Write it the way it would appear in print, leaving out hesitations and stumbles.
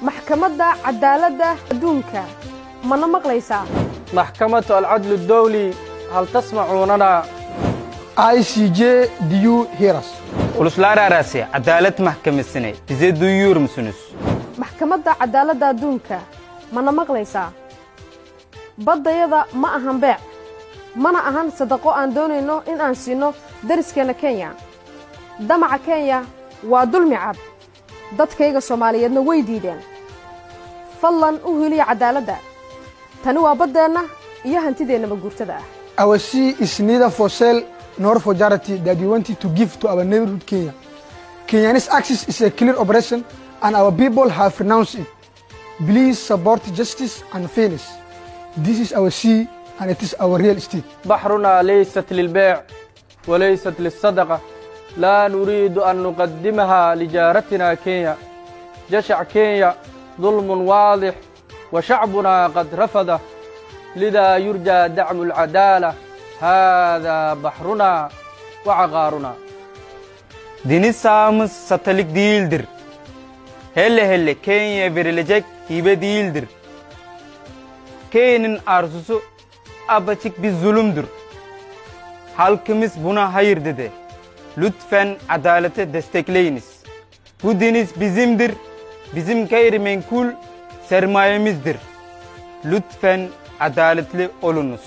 محكمة عدالة دونك ما نمقليسا محكمة العدل الدولي هل تسمعوننا؟ ICJ ديو هيرس ولسلارا راسي عدالة محكمة السنة تزيد ديور مسنس محكمة عدالة دونك ما نمقليسا بدا يدا ما أهم بيع mana ahan sadaqo aan doonayno in aan siino dariskeenna Kenya damaca Kenya waa dulmi cad dadkayga Soomaaliyeedna way diideen fallan u heliya cadaaladda tani waa badeena iyo hantideena guurtada ah. Our sea is neither for sale nor for charity that we wanted to give to our neighborhood Kenya. Kenya's access is a clear operation and our people have renounced it. Please support justice and fairness. This is our sea and it is our real estate. بحرنا ليست للبيع وليست للصدقة لا نريد أن نقدمها لجارتنا كينيا جشع كينيا ظلم واضح وشعبنا قد رفضه لذا يرجى دعم العدالة هذا بحرنا وعقارنا دين السامس ستلك ديلدر هل كينيا بريلجك هيبة ديلدر كينن أرسوسو أبتك بالظلمدر halkımız buna hayır dedi. Lütfen adalete destekleyiniz. Bu deniz bizimdir. Bizim gayrimenkul sermayemizdir. Lütfen adaletli olunuz.